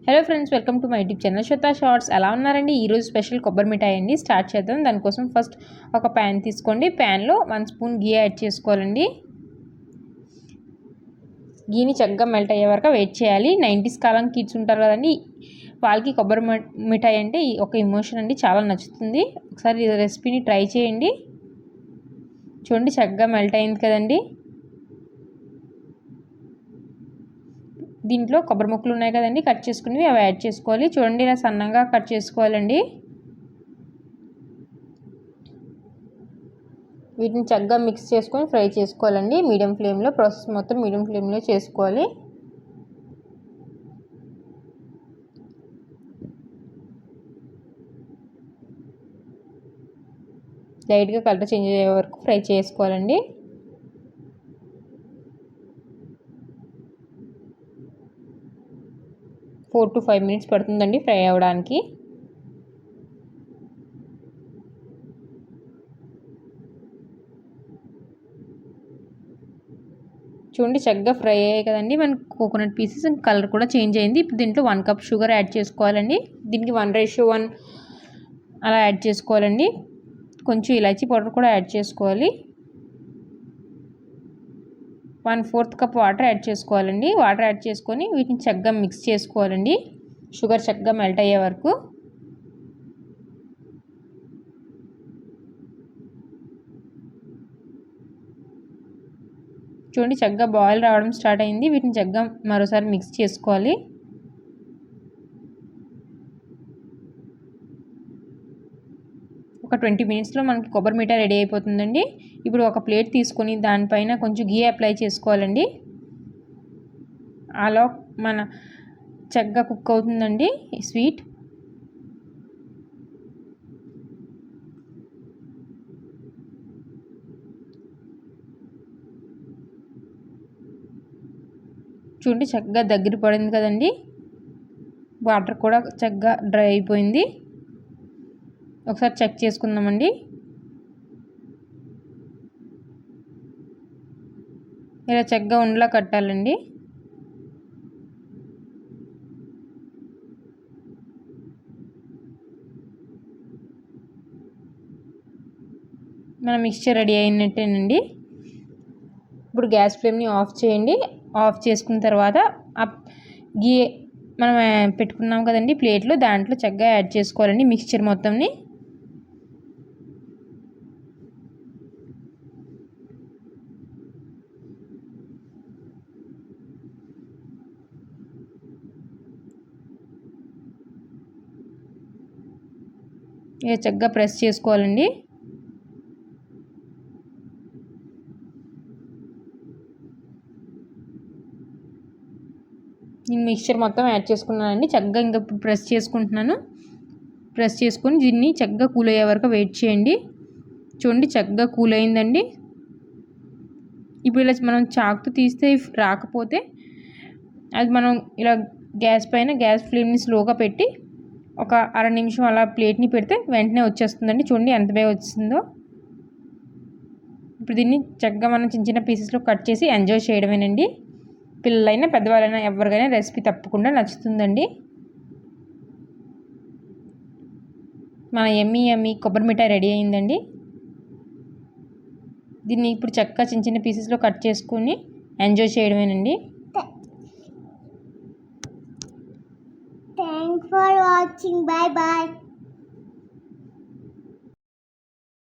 Hello friends, welcome to my YouTube channel Shweta shorts. ఎలా ఉన్నారండి? ఈరోజు స్పెషల్ కొబ్బరి మిఠాయి అండి. స్టార్ట్ చేద్దాం. దానికోసం ఫస్ట్ ఒక ప్యాన్ తీసుకోండి. ప్యాన్లో 1 స్పూన్ గీ యాడ్ చేసుకోవాలండి. గీని చక్కగా మెల్ట్ అయ్యే వరకు వెయిట్ చేయాలి. 90s కాలం కిడ్స్ ఉంటారు కదండి, వాళ్ళకి కొబ్బరి మిఠాయి అంటే ఒక ఎమోషన్ అండి, చాలా నచ్చుతుంది. ఒకసారి ఈ రెసిపీని ట్రై చేయండి. చూడండి, చక్కగా మెల్ట్ అయింది కదండి. దీంట్లో కొబ్బరి ముక్కలు ఉన్నాయి కదండి, కట్ చేసుకుని అవి యాడ్ చేసుకోవాలి. చూడండి, ఇలా సన్నగా కట్ చేసుకోవాలండి. వీటిని చక్కగా మిక్స్ చేసుకొని ఫ్రై చేసుకోవాలండి. మీడియం ఫ్లేమ్లో, ప్రాసెస్ మొత్తం మీడియం ఫ్లేమ్లో చేసుకోవాలి. లైట్గా కలర్ చేంజ్ అయ్యే వరకు ఫ్రై చేసుకోవాలండి. $4 to 5 minutes పడుతుందండి ఫ్రై అవ్వడానికి. చూడండి, చక్కగా ఫ్రై అయ్యాయి కదండి. మనకి కోకోనట్ పీసెస్ కలర్ కూడా చేంజ్ అయింది. ఇప్పుడు దీంట్లో 1 కప్ షుగర్ యాడ్ చేసుకోవాలండి. దీనికి 1:1 అలా యాడ్ చేసుకోవాలండి. కొంచెం ఇలాచీ పౌడర్ కూడా యాడ్ చేసుకోవాలి. 1/4 కప్ వాటర్ యాడ్ చేసుకోవాలండి. వాటర్ యాడ్ చేసుకొని వీటిని చక్కగా మిక్స్ చేసుకోవాలండి, షుగర్ చక్కగా మెల్ట్ అయ్యే వరకు. చూడండి, చక్కగా బాయిల్ రావడం స్టార్ట్ అయింది. వీటిని చక్కగా మరోసారి మిక్స్ చేసుకోవాలి. ఒక 20 మినిట్స్లో మనకి కొబ్బరి మిఠాయి రెడీ అయిపోతుందండి. ఇప్పుడు ఒక ప్లేట్ తీసుకొని దానిపైన కొంచెం గీ అప్లై చేసుకోవాలండి. అలా మన చక్కగా కుక్ అవుతుందండి ఈ స్వీట్. చూడండి, చక్కగా దగ్గర పడింది కదండి. వాటర్ కూడా చక్కగా డ్రై అయిపోయింది. ఒకసారి చెక్ చేసుకుందామండి. ఇలా చక్కగా ఉండలా కట్టాలండి. మన మిక్స్చర్ రెడీ అయినట్టేనండి. ఇప్పుడు గ్యాస్ ఫ్లేమ్ని ఆఫ్ చేయండి. ఆఫ్ చేసుకున్న తర్వాత గీ మనం పెట్టుకున్నాం కదండి ప్లేట్లో, దాంట్లో చక్కగా యాడ్ చేసుకోవాలండి మిక్స్చర్ మొత్తంని. ఇక చక్కగా ప్రెస్ చేసుకోవాలండి. నేను మిక్స్చర్ మొత్తం యాడ్ చేసుకున్నానండి. చక్కగా ఇంకా ప్రెస్ చేసుకుంటున్నాను. ప్రెస్ చేసుకొని దీన్ని చక్కగా కూల్ అయ్యే వరకు వెయిట్ చేయండి. చూడండి, చక్కగా కూల్ అయిందండి. ఇప్పుడు ఇలా మనం చాకుతో తీస్తే రాకపోతే అది మనం ఇలా గ్యాస్ ఫ్లేమ్ని స్లోగా పెట్టి ఒక అర నిమిషం అలా ప్లేట్ని పెడితే వెంటనే వచ్చేస్తుందండి. చూడండి ఎంత బాగా వచ్చిందో. ఇప్పుడు దీన్ని చక్కగా మనం చిన్న చిన్న పీసెస్లో కట్ చేసి ఎంజాయ్ చేయడమేనండి. పిల్లలైనా పెద్దవాళ్ళైనా ఎవరికైనా రెసిపీ తప్పకుండా నచ్చుతుందండి. మన యమ్మీ కొబ్బరి మిఠాయి రెడీ అయిందండి. దీన్ని ఇప్పుడు చక్కగా చిన్న చిన్న పీసెస్లో కట్ చేసుకొని enjoy చేయడమేనండి. Thanks for watching. Bye bye.